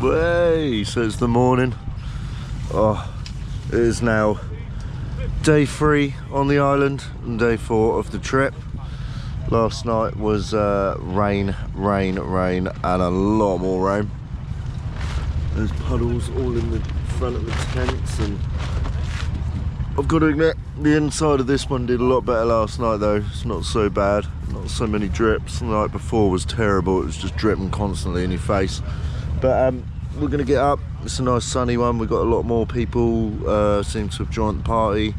Way, so it's the morning. Oh, it is now day 3 on the island and day 4 of the trip. Last night was rain, and a lot more rain. There's puddles all in the front of the tents, and I've got to admit the inside of this one did a lot better last night though. It's not so bad, not so many drips. The night before was terrible, it was just dripping constantly in your face. But we're gonna get up. It's a nice sunny one. We've got a lot more people seem to have joined the party. You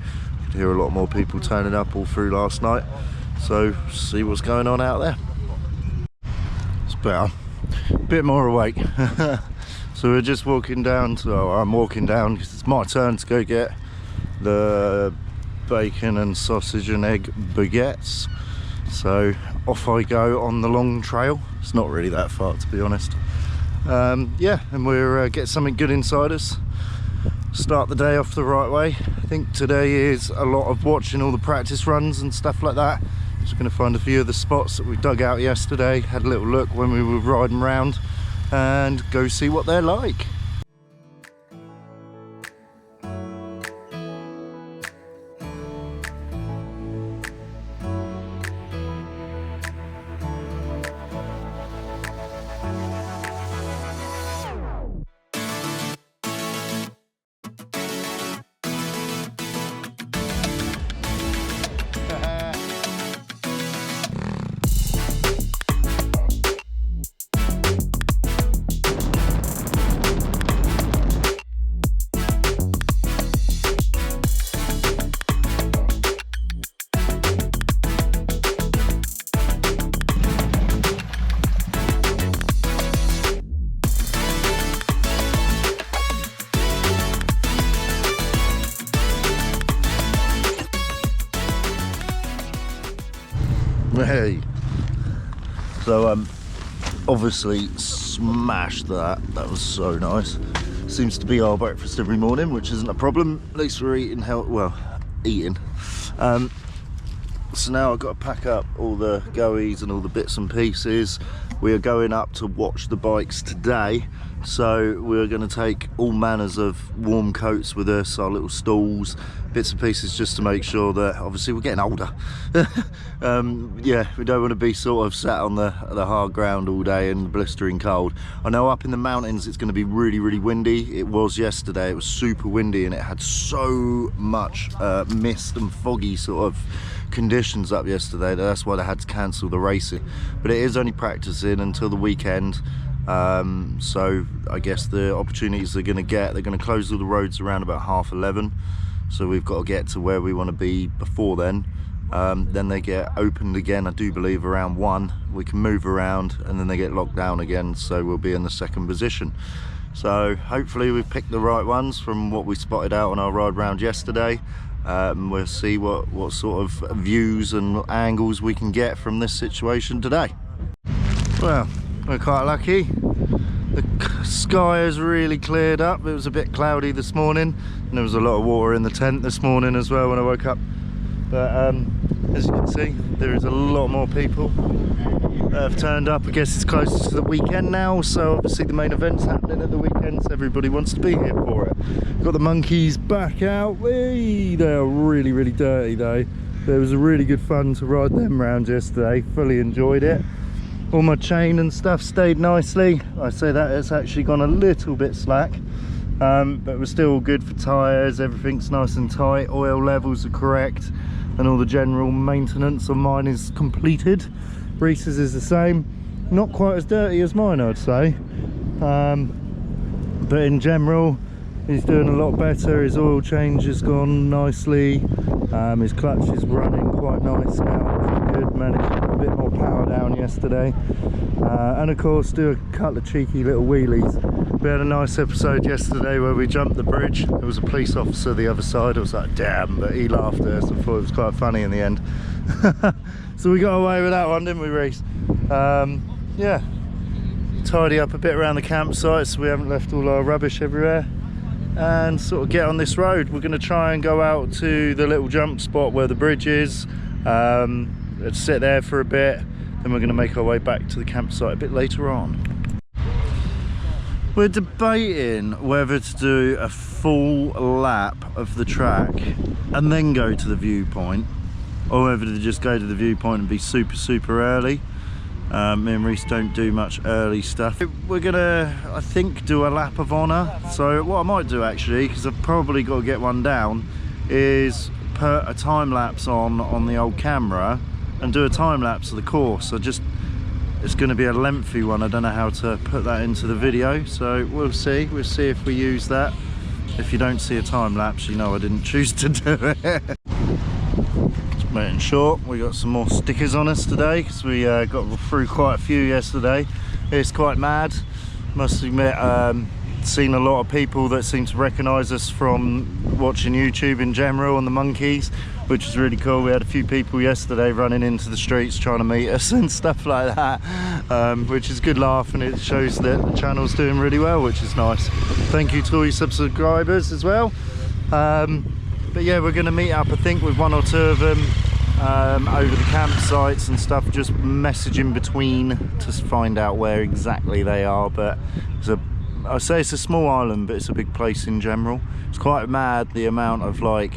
could hear a lot more people turning up all through last night. So see what's going on out there. It's better, a bit more awake. So we're just walking down to, I'm walking down because it's my turn to go get the bacon and sausage and egg baguettes. So off I go on the long trail. It's not really that far, to be honest. Yeah, and we'll get something good inside us, start the day off the right way. I think today is a lot of watching all the practice runs and stuff like that. Just going to find a few of the spots that we dug out yesterday, had a little look when we were riding around, and go see what they're like. Hey, so obviously smashed that. That was so nice. Seems to be our breakfast every morning, which isn't a problem. At least we're eating eating. So now I've got to pack up all the goees and all the bits and pieces. We are going up to watch the bikes today, so we're going to take all manners of warm coats with us, our little stools, bits and pieces, just to make sure that, obviously we're getting older. Yeah, we don't want to be sort of sat on the hard ground all day in the blistering cold. I know up in the mountains it's going to be really windy. It was yesterday, it was super windy, and it had so much mist and foggy sort of conditions up yesterday. That's why they had to cancel the racing, but it is only practicing until the weekend. So I guess the opportunities they're going to close all the roads around about 11:30, so we've got to get to where we want to be before then. Then they get opened again, I do believe, around 1. We can move around, and then they get locked down again, so we'll be in the second position. So hopefully we've picked the right ones from what we spotted out on our ride round yesterday. We'll see what sort of views and angles we can get from this situation today. Well, we're quite lucky. The sky has really cleared up. It was a bit cloudy this morning, and there was a lot of water in the tent this morning as well when I woke up. But as you can see, there is a lot more people that have turned up. I guess it's closer to the weekend now, so obviously the main event's happening at the weekend, so everybody wants to be here for it. Got the monkeys back out. Whee! They are really dirty though. But it was a really good fun to ride them around yesterday. Fully enjoyed it. All my chain and stuff stayed nicely. I say that it's actually gone a little bit slack, but we're still good for tyres. Everything's nice and tight. Oil levels are correct, and all the general maintenance on mine is completed. Reese's is the same. Not quite as dirty as mine, I'd say, but in general he's doing a lot better. His oil change has gone nicely. His clutch is running quite nice now, which is good. Managed to put a bit more power down yesterday, and of course do a couple of cheeky little wheelies. We had a nice episode yesterday where we jumped the bridge. There was a police officer the other side. I was like, damn, but he laughed at us. I thought it was quite funny in the end. So we got away with that one, didn't we, Reese? Yeah, tidy up a bit around the campsite so we haven't left all our rubbish everywhere, and sort of get on this road. We're going to try and go out to the little jump spot where the bridge is, let's sit there for a bit, then we're going to make our way back to the campsite a bit later on. We're debating whether to do a full lap of the track and then go to the viewpoint, or whether to just go to the viewpoint and be super early. Me and Reese don't do much early stuff. We're gonna, I think, do a lap of honour. So what I might do actually, because I've probably got to get one down, is put a time lapse on the old camera and do a time lapse of the course. It's going to be a lengthy one. I don't know how to put that into the video, so we'll see if we use that. If you don't see a time lapse, you know I didn't choose to do it. Just making short, we got some more stickers on us today because we got through quite a few yesterday. It's quite mad, must admit. Seen a lot of people that seem to recognise us from watching YouTube in general, and the monkeys, which is really cool. We had a few people yesterday running into the streets trying to meet us and stuff like that, which is good laugh, and it shows that the channel's doing really well, which is nice. Thank you to all your subscribers as well. But yeah, we're going to meet up, I think, with one or two of them over the campsites and stuff, just messaging between to find out where exactly they are. But I say it's a small island, but it's a big place in general. It's quite mad the amount of like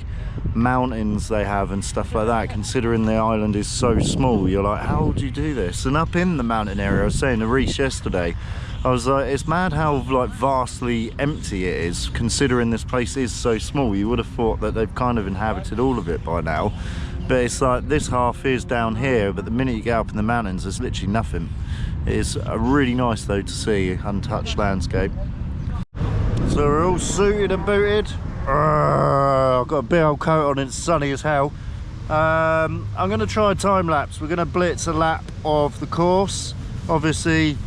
mountains they have and stuff like that, considering the island is so small. You're like, how would you do this? And up in the mountain area, I was saying to Reese yesterday, I was like, it's mad how like vastly empty it is, considering this place is so small. You would have thought that they've kind of inhabited all of it by now, but it's like this half is down here, but the minute you get up in the mountains, there's literally nothing. It is really nice though to see untouched landscape. So we're all suited and booted. I've got a big old coat on and it's sunny as hell. I'm going to try a time lapse. We're going to blitz a lap of the course. Obviously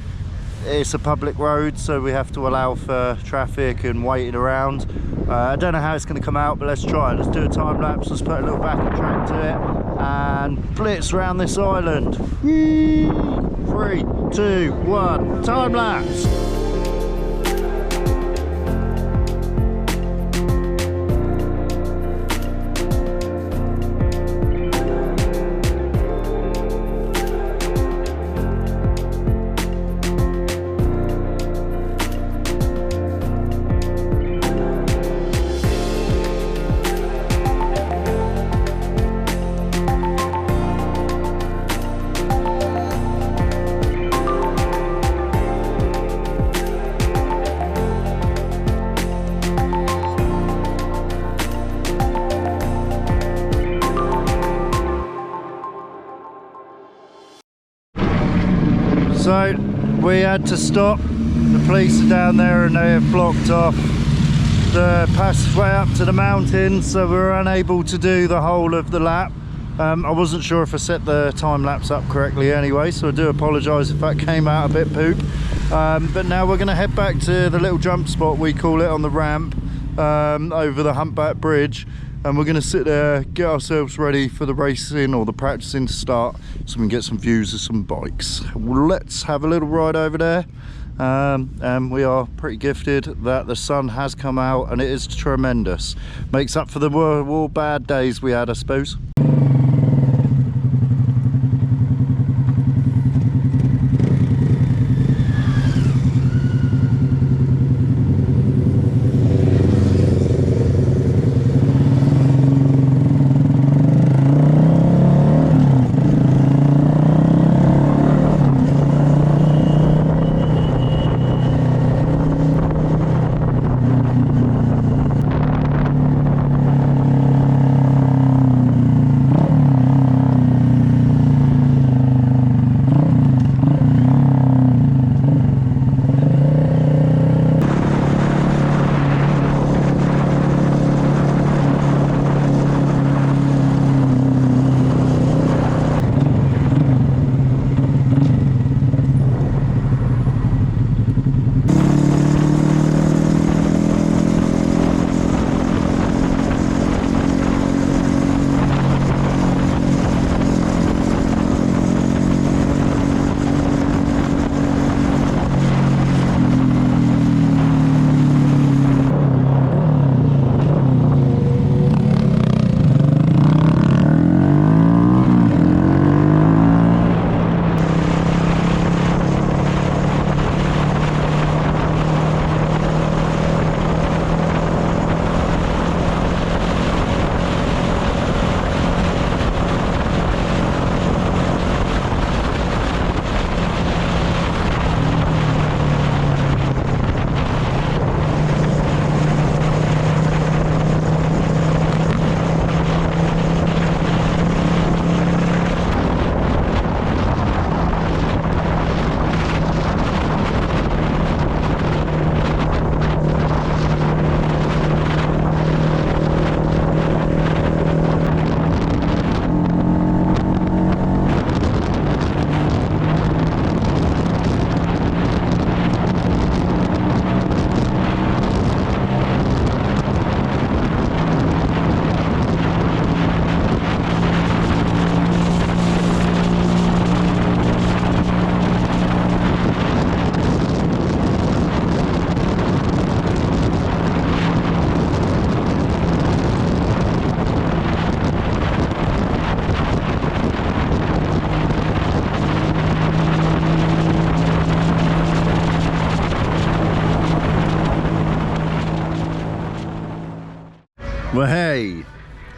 it's a public road, so we have to allow for traffic and waiting around. I don't know how it's going to come out, but let's try it. Let's do a time lapse. Let's put a little backing track to it and blitz around this island. Whee! 3, 2, 1, time lapse. So we had to stop. The police are down there and they have blocked off the passageway up to the mountain, so we were unable to do the whole of the lap. I wasn't sure if I set the time lapse up correctly anyway, so I do apologise if that came out a bit poop. But now we're going to head back to the little jump spot, we call it, on the ramp over the humpback bridge, and we're going to sit there, get ourselves ready for the racing or the practicing to start, so we can get some views of some bikes. Let's have a little ride over there. And we are pretty gifted that the sun has come out and it is tremendous. Makes up for the more bad days we had, I suppose.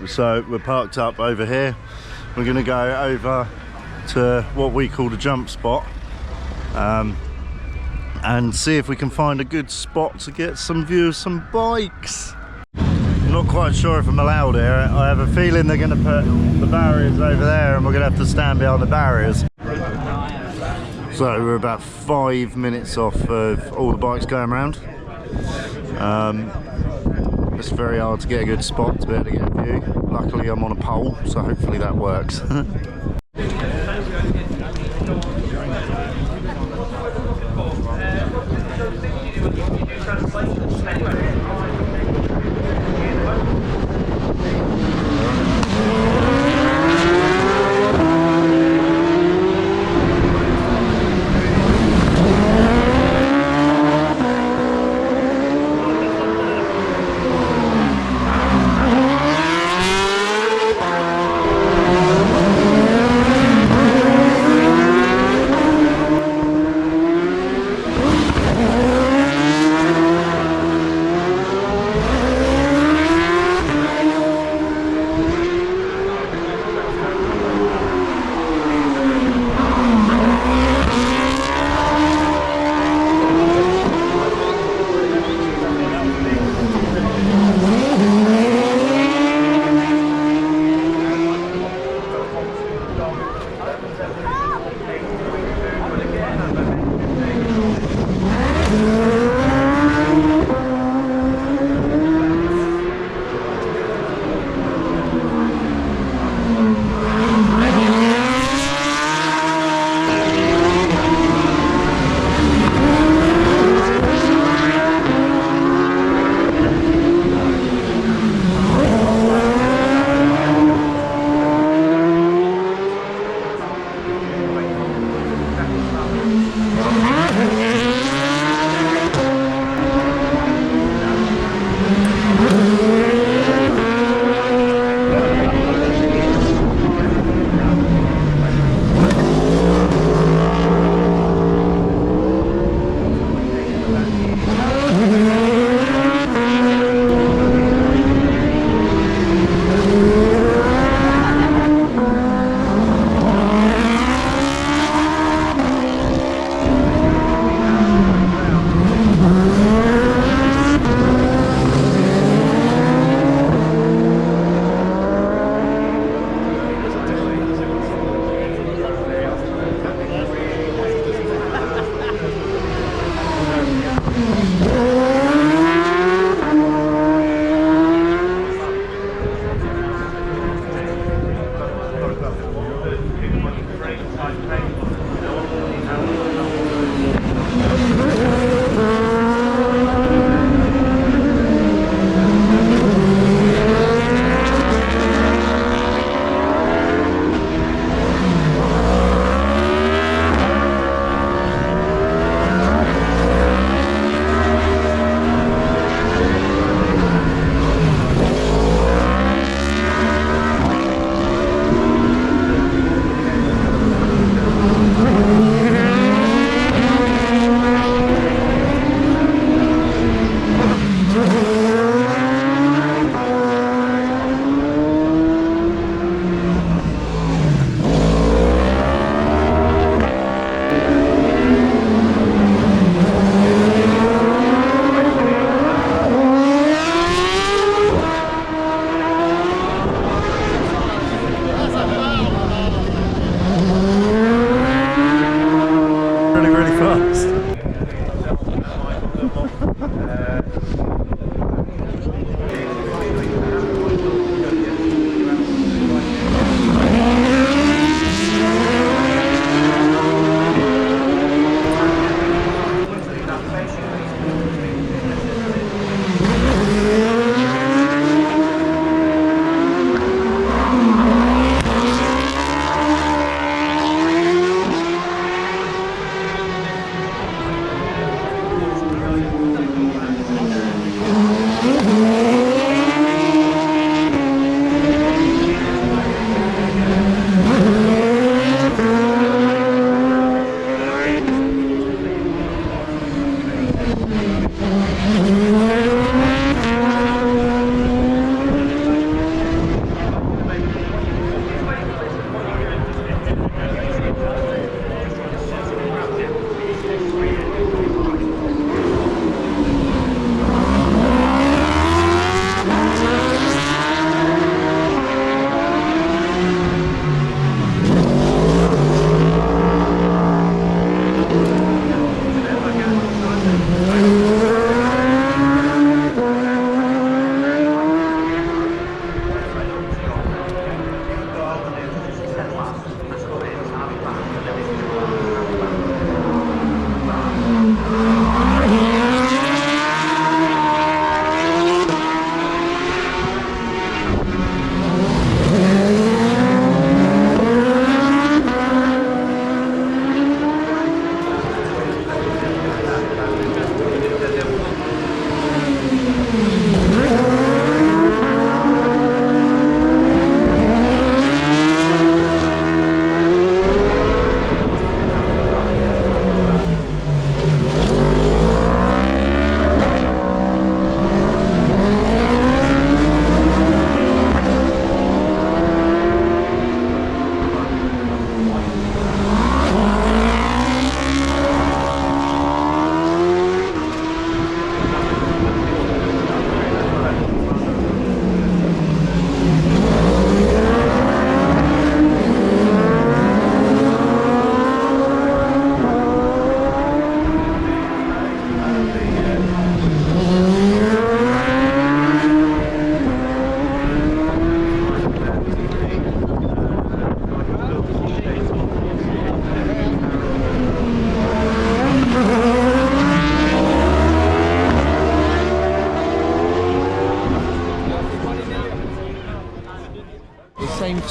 So we're parked up over here. We're going to go over to what we call the jump spot and see if we can find a good spot to get some view of some bikes. I'm not quite sure if I'm allowed here. I have a feeling they're going to put the barriers over there and we're going to have to stand behind the barriers. So we're about 5 minutes off of all the bikes going around. It's very hard to get a good spot to be able to get a view. Luckily I'm on a pole, so hopefully that works.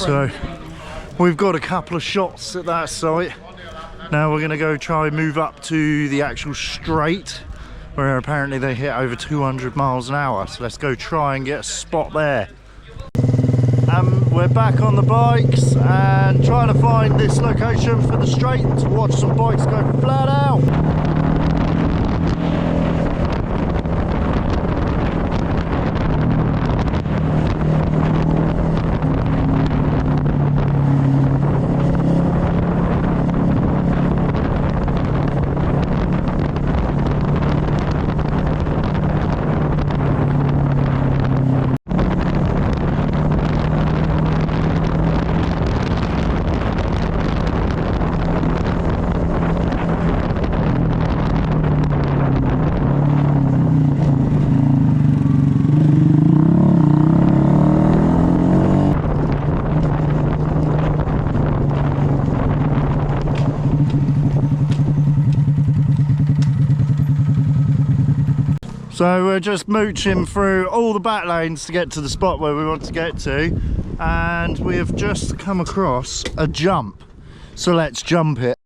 So we've got a couple of shots at that site. Now we're going to go try and move up to the actual straight, where apparently they hit over 200 miles an hour. So let's go try and get a spot there. We're back on the bikes and trying to find this location for the straight to watch some bikes go flat out. So we're just mooching through all the back lanes to get to the spot where we want to get to, and we have just come across a jump. So let's jump it.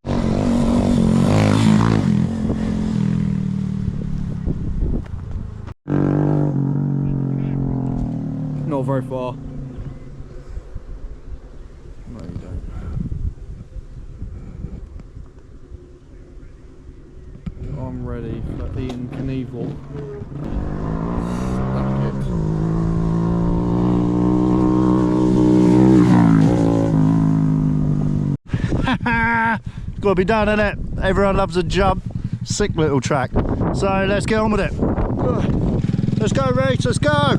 Not very far. No, you don't. I'm ready for Ian Knievel. Gotta be done, innit? Everyone loves a jump. Sick little track. So let's get on with it. Let's go, race, let's go!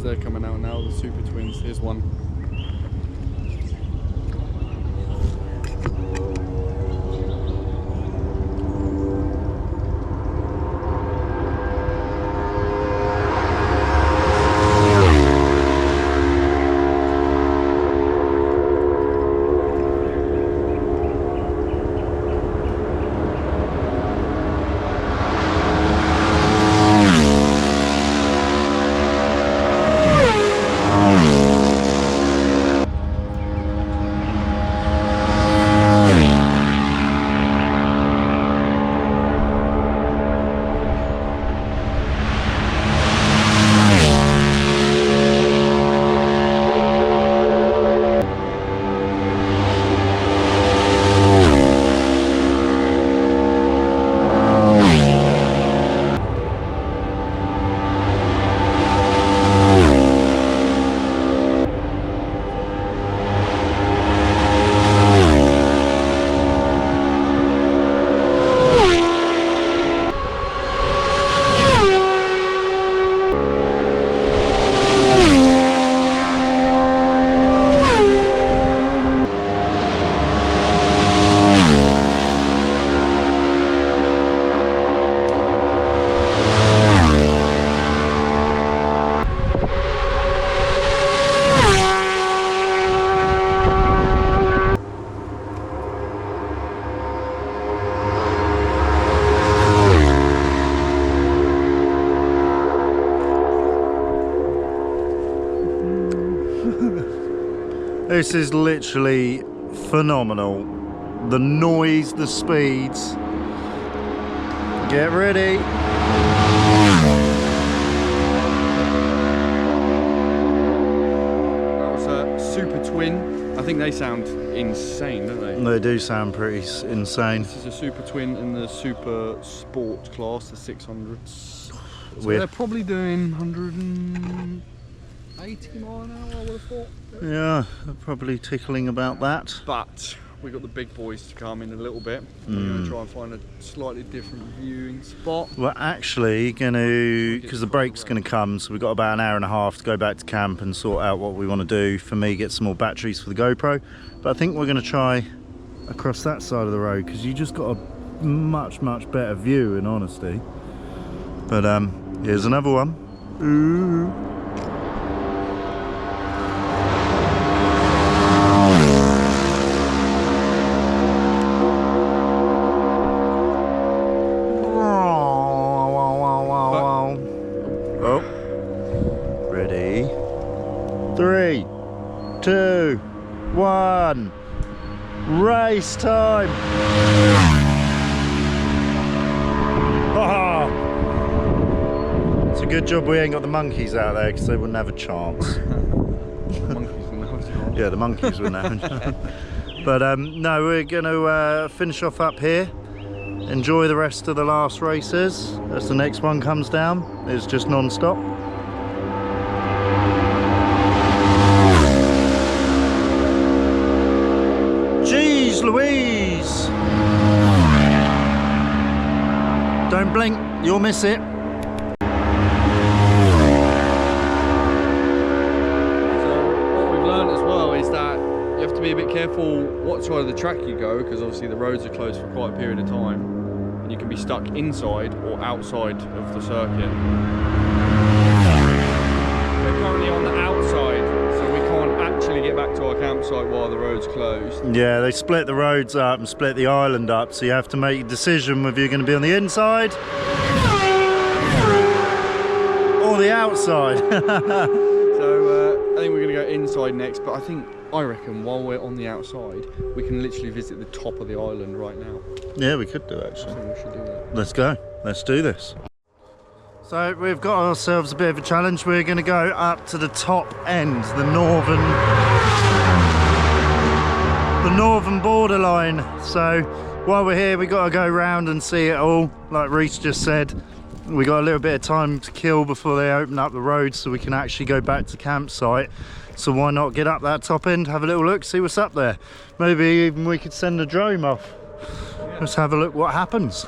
They're coming out now, the super twins. Here's one. This is literally phenomenal. The noise, the speeds. Get ready. That was a Super Twin. I think they sound insane, don't they? They do sound pretty insane. This is a Super Twin in the Super Sport class, the 600s. So We're- they're probably doing 180 mile an hour, I would have thought. Yeah, probably tickling about that. But we got the big boys to come in a little bit. We're going to try and find a slightly different viewing spot. We're actually going to, because the break's going to come, so we've got about an hour and a half to go back to camp and sort out what we want to do. For me, get some more batteries for the GoPro. But I think we're going to try across that side of the road, because you just got a much better view, in honesty. But here's another one. Ooh. Oh, ready? 3, 2, 1. Race time! Ah! It's a good job we ain't got the monkeys out there, because they wouldn't have a chance. Monkeys and those. Yeah, the monkeys wouldn't have a chance. But no, we're going to finish off up here. Enjoy the rest of the last races as the next one comes down. It's just non-stop. Jeez Louise! Don't blink, you'll miss it. You have to be a bit careful what side of the track you go, because obviously the roads are closed for quite a period of time and you can be stuck inside or outside of the circuit. We're currently on the outside, so we can't actually get back to our campsite while the road's closed. Yeah, they split the roads up and split the island up, so you have to make a decision whether you're going to be on the inside or the outside. So I think we're going to go inside next, but I reckon while we're on the outside, we can literally visit the top of the island right now. Yeah, we could do I actually. think we should do that. Let's go. Let's do this. So we've got ourselves a bit of a challenge. We're going to go up to the top end, the northern borderline. So while we're here, we got to go round and see it all. Like Reese just said, we got a little bit of time to kill before they open up the road, so we can actually go back to campsite. So why not get up that top end, have a little look, see what's up there. Maybe even we could send a drone off. Let's have a look what happens.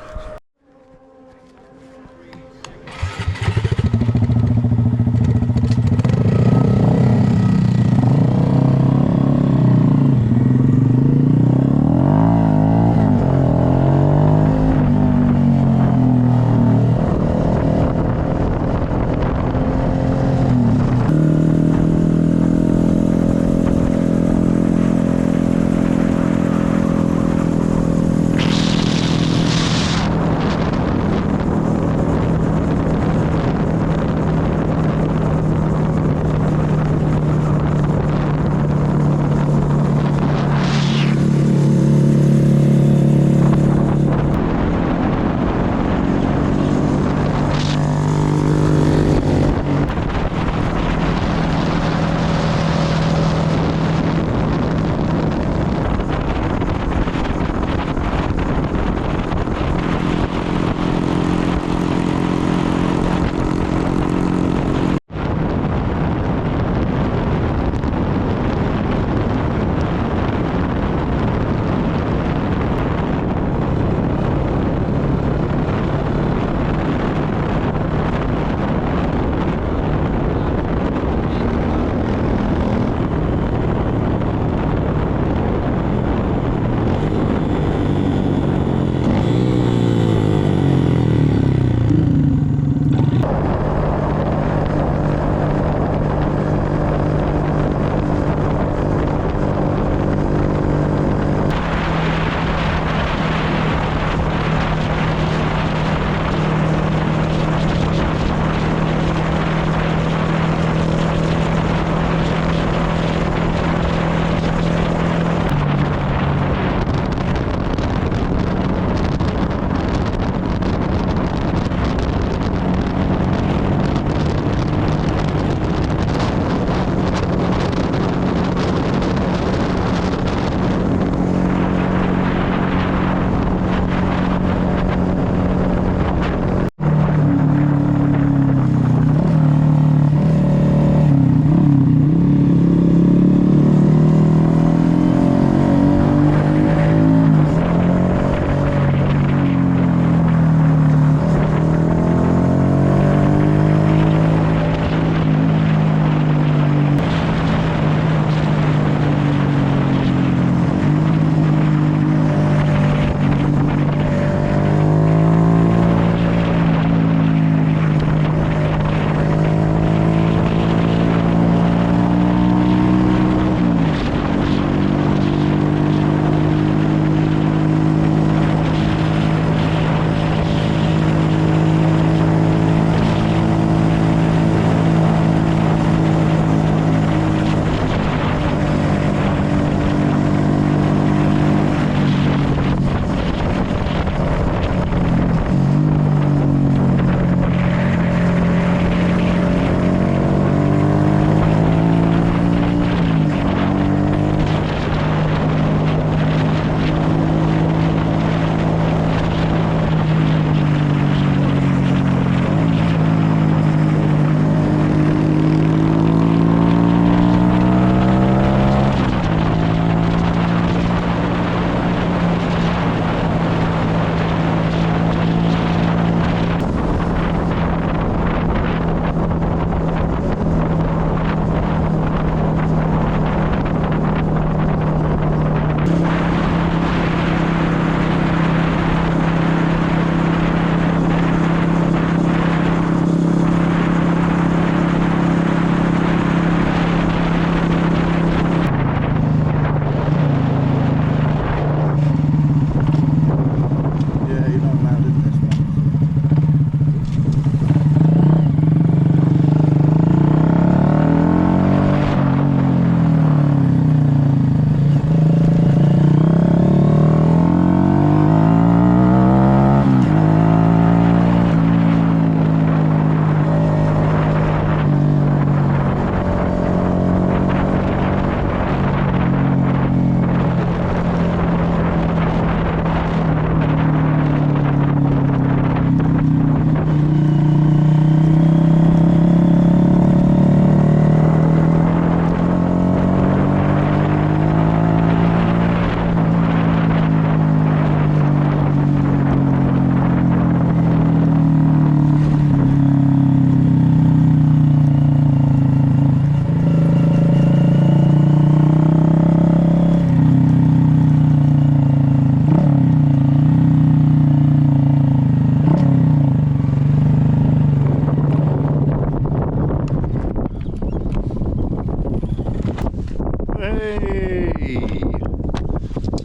Hey!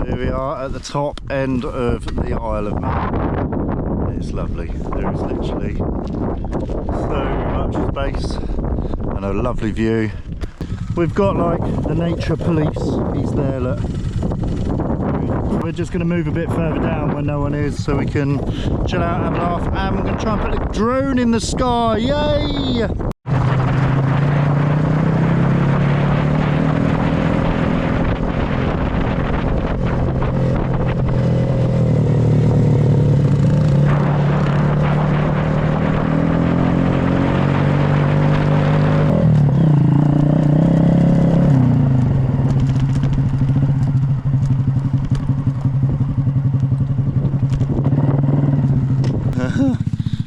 Here we are at the top end of the Isle of Man. It's lovely. There is literally so much space and a lovely view. We've got like the nature police. He's there, look. We're just going to move a bit further down when no one is so we can chill out, have a laugh, and we're going to try and put a drone in the sky. Yay!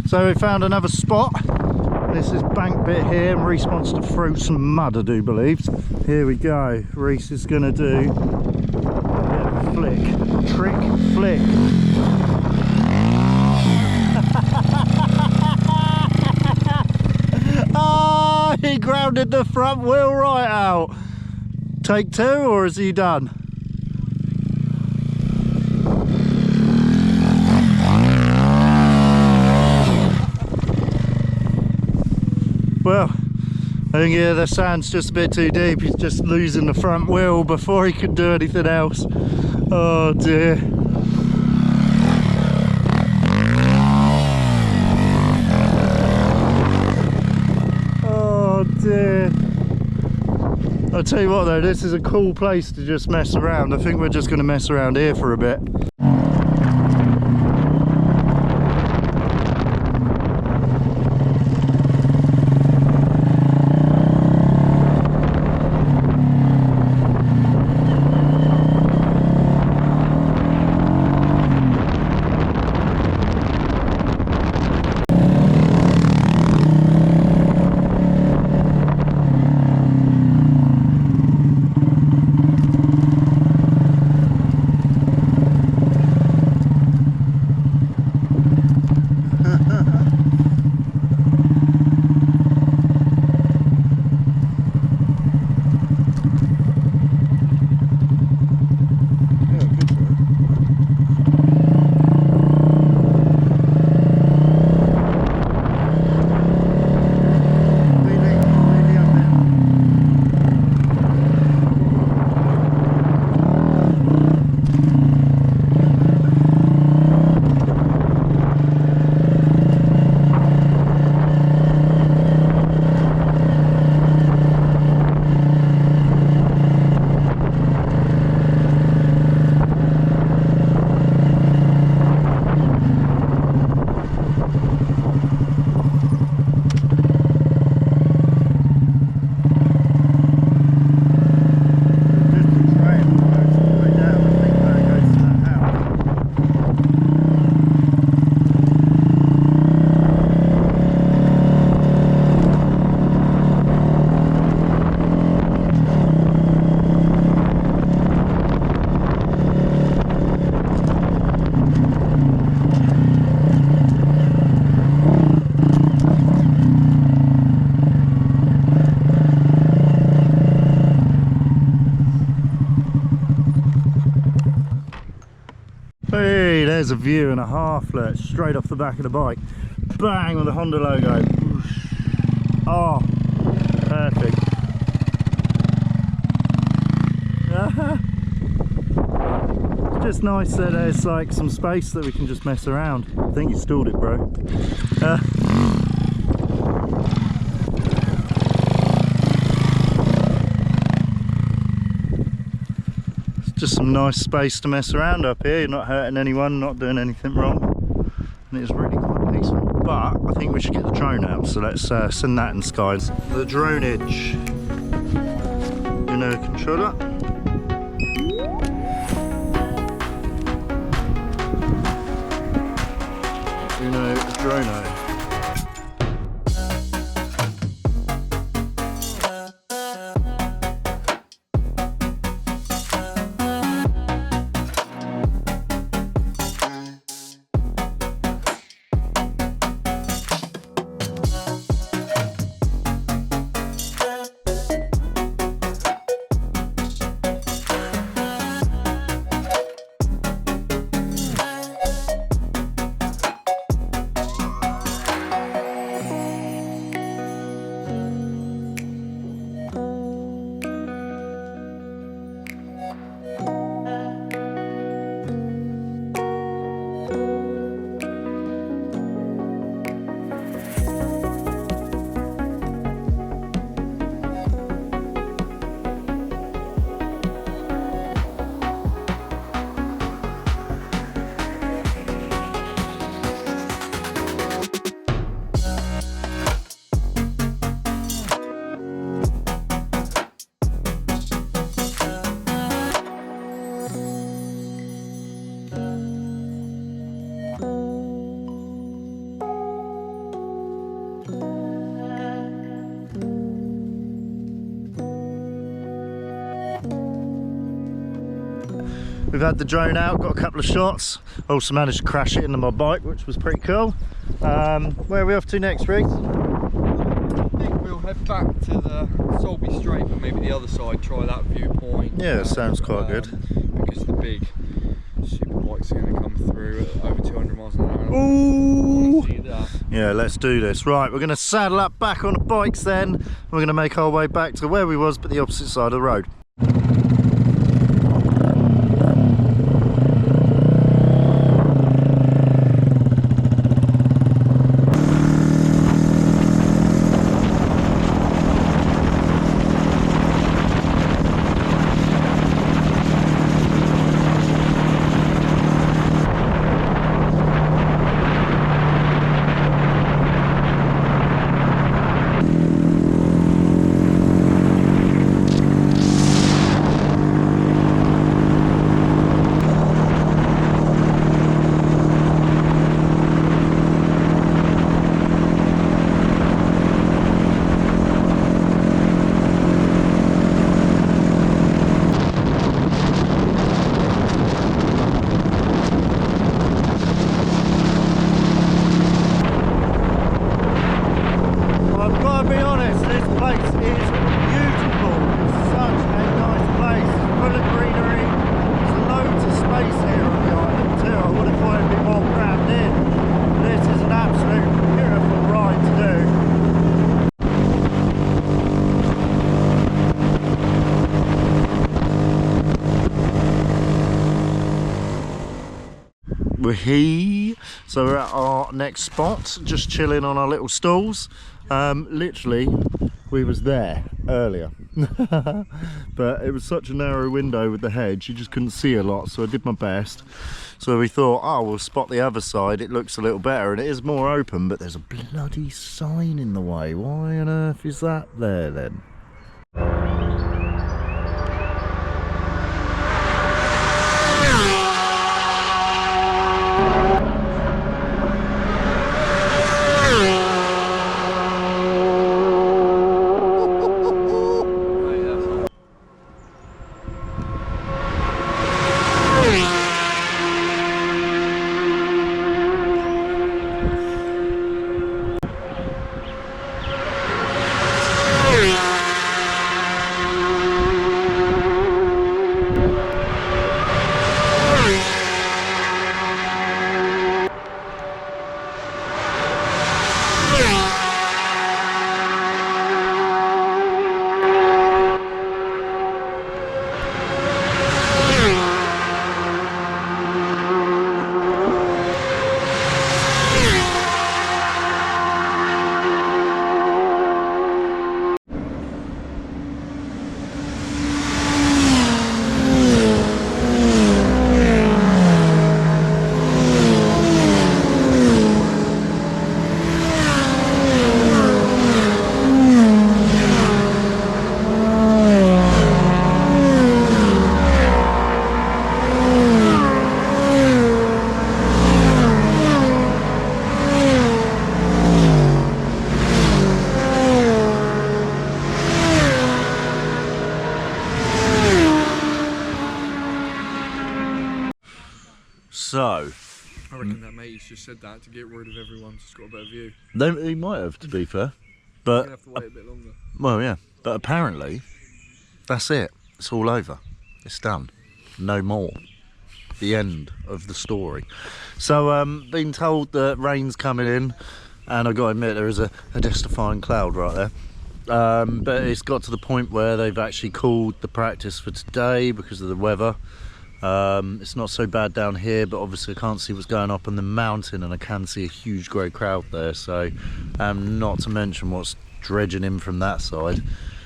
So we found another spot. This is bank bit here, and Reese wants to throw some mud, I do believe. Here we go. Reese is going to do a bit of a flick. Trick flick. Ah, he grounded the front wheel right out. Take two, or is he done? Well, I think yeah, the sand's just a bit too deep. He's just losing the front wheel before he can do anything else. Oh dear. Oh dear. I'll tell you what though, this is a cool place to just mess around. I think we're just going to mess around here for a bit. Hey, there's a view and a half, look, straight off the back of the bike. Bang, with the Honda logo. Oh, perfect. It's just nice that there's like some space that we can just mess around. I think you stalled it, bro. Just some nice space to mess around up here. You're not hurting anyone, not doing anything wrong, and it's really quite peaceful. But I think we should get the drone out, so let's send that in the skies. The droneage. Controller. Drono. We've had the drone out, got a couple of shots. Also managed to crash it into my bike, which was pretty cool. Where are we off to next, Reece? I think we'll head back to the Solby Strait, but maybe the other side, try that viewpoint. Yeah, sounds quite good. Because the big super bikes are going to come through at over 200 miles an hour. Ooh! See that. Yeah, let's do this. Right, we're going to saddle up back on the bikes then. We're going to make our way back to where we was, but the opposite side of the road. So we're at our next spot, just chilling on our little stools. Literally, we was there earlier, but it was such a narrow window with the hedge, you just couldn't see a lot, so I did my best. So we thought, oh, we'll spot the other side, it looks a little better, and it is more open, but there's a bloody sign in the way. Why on earth is that there then? So, I reckon that mate's just said that to get rid of everyone, just got a better view. he might have, to be fair, We're but gonna have to wait a bit longer. well, yeah, but apparently that's it. It's all over. It's done. No more. The end of the story. So, been told that rain's coming in, and I got to admit there is a death-defying cloud right there. But it's got to the point where they've actually called the practice for today because of the weather. It's not so bad down here, but obviously I can't see what's going up on the mountain, and I can see a huge grey crowd there, so not to mention what's dredging in from that side.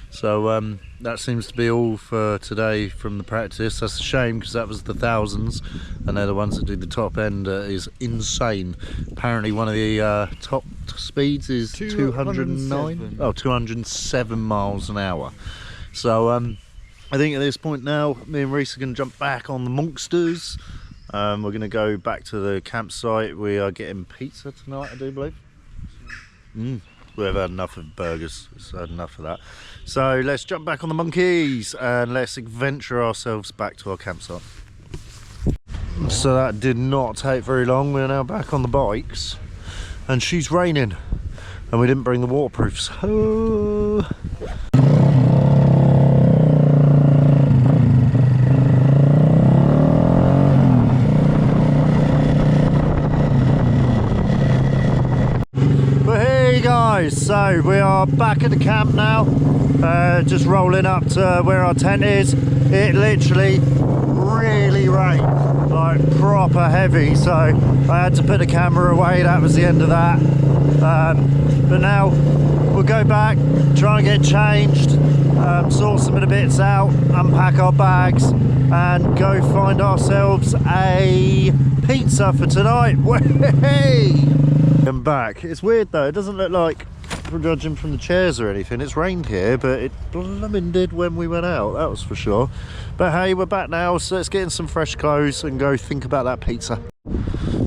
So that seems to be all for today from the practice. That's a shame, because that was the thousands, and they're the ones that do the top end. Is insane. Apparently one of the top speeds is 209. Oh, 207 miles an hour. So I think at this point now, me and Reece are going to jump back on the Monksters. We're going to go back to the campsite. We are getting pizza tonight, I do believe. We've had enough of burgers. We've had enough of that. So let's jump back on the monkeys and let's adventure ourselves back to our campsite. So that did not take very long. We're now back on the bikes and she's raining and we didn't bring the waterproofs. Oh. But hey guys, so we are back at the camp now, just rolling up to where our tent is. It literally really rained, like proper heavy, so I had to put the camera away. That was the end of that. But now we'll go back, try and get changed, sort some of the bits out, unpack our bags and go find ourselves a pizza for tonight. Hey! I'm back. It's weird though, it doesn't look like, from judging from the chairs or anything, it's rained here, but it blooming did when we went out, that was for sure. But hey, we're back now, so let's get in some fresh clothes and go think about that pizza.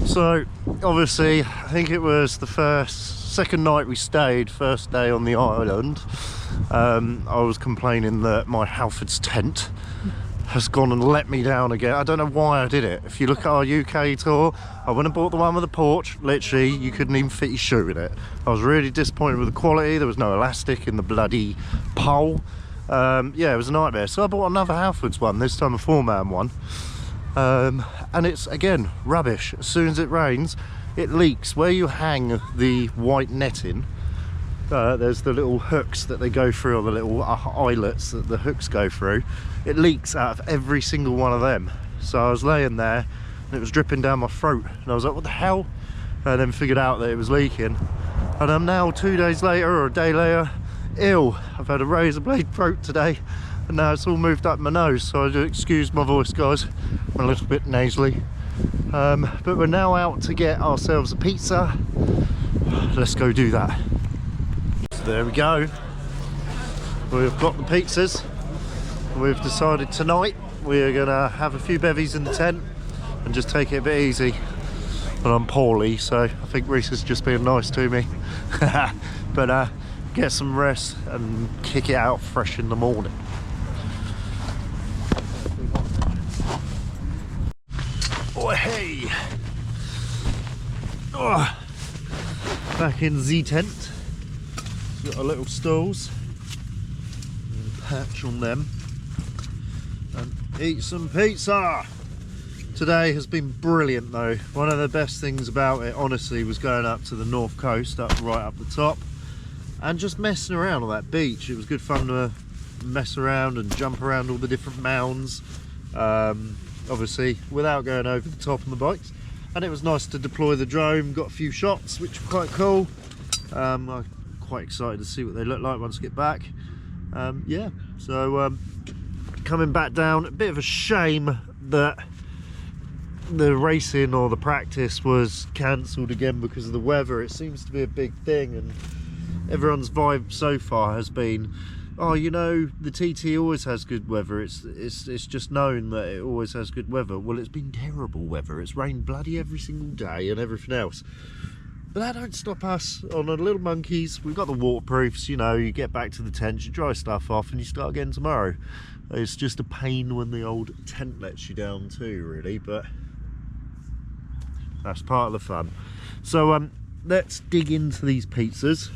So obviously I think it was the second night we stayed, first day on the island, I was complaining that my Halford's tent has gone and let me down again. I don't know why I did it. If you look at our UK tour, I went and bought the one with the porch. Literally, you couldn't even fit your shoe in it. I was really disappointed with the quality. There was no elastic in the bloody pole. Yeah, it was a nightmare. So I bought another Halford's one, this time a 4-man one. And it's, again, rubbish. As soon as it rains, it leaks. Where you hang the white netting, there's the little hooks that they go through, or the little eyelets that the hooks go through. It leaks out of every single one of them. So I was laying there and it was dripping down my throat and I was like, what the hell? And then figured out that it was leaking, and I'm now 2 days later or a day later ill. I've had a razor blade throat today and now it's all moved up my nose, so I do excuse my voice guys, I'm a little bit nasally. But we're now out to get ourselves a pizza. Let's go do that. So there we go, we've got the pizzas. We've decided tonight we're gonna have a few bevies in the tent and just take it a bit easy. But I'm poorly, so I think Reese is just being nice to me. But get some rest and kick it out fresh in the morning. Oh hey! Oh. Back in the tent. Got our little stools. Patch on them. And eat some pizza. Today has been brilliant though. One of the best things about it honestly was going up to the north coast, right up the top, and just messing around on that beach. It was good fun to mess around and jump around all the different mounds, obviously without going over the top on the bikes. And it was nice to deploy the drone, got a few shots which were quite cool. I'm quite excited to see what they look like once I get back. Yeah, so coming back down, a bit of a shame that the racing or the practice was cancelled again because of the weather. It seems to be a big thing and everyone's vibe so far has been, oh, you know, the TT always has good weather, it's just known that it always has good weather. Well, it's been terrible weather, it's rained bloody every single day and everything else. But that don't stop us on the little monkeys. We've got the waterproofs, you know, you get back to the tent, you dry stuff off and you start again tomorrow. It's just a pain when the old tent lets you down too, really, but that's part of the fun. So let's dig into these pizzas.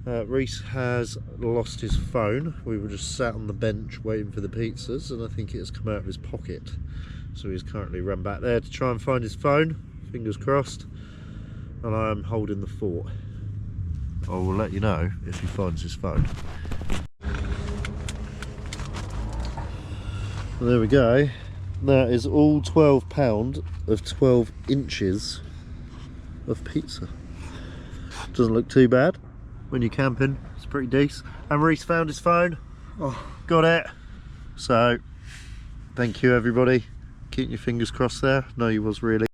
Reese has lost his phone. We were just sat on the bench waiting for the pizzas and I think it has come out of his pocket. So he's currently run back there to try and find his phone, fingers crossed. And I am holding the fort. I will let you know if he finds his phone. Well, there we go. That is all £12 of 12 inches of pizza. Doesn't look too bad when you're camping. It's pretty decent. And Reese found his phone. Oh, got it. So thank you everybody. Keep your fingers crossed there. No, you was really.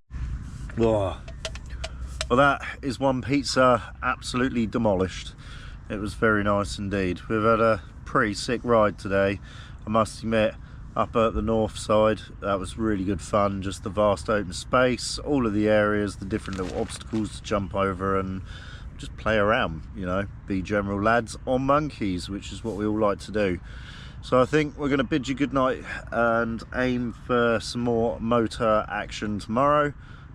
Oh. Well, that is one pizza absolutely demolished. It was very nice indeed. We've had a pretty sick ride today, I must admit. Up at the north side, that was really good fun. Just the vast open space, all of the areas, the different little obstacles to jump over and just play around, you know, be general lads on monkeys, which is what we all like to do. So I think we're going to bid you good night and aim for some more motor action tomorrow.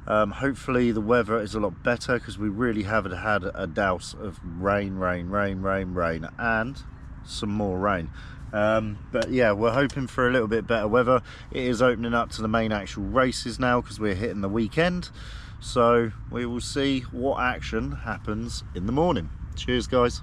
Hopefully the weather is a lot better, because we really haven't had a douse of rain and some more rain. But yeah, we're hoping for a little bit better weather. It is opening up to the main actual races now, because we're hitting the weekend. So we will see what action happens in the morning. Cheers, guys.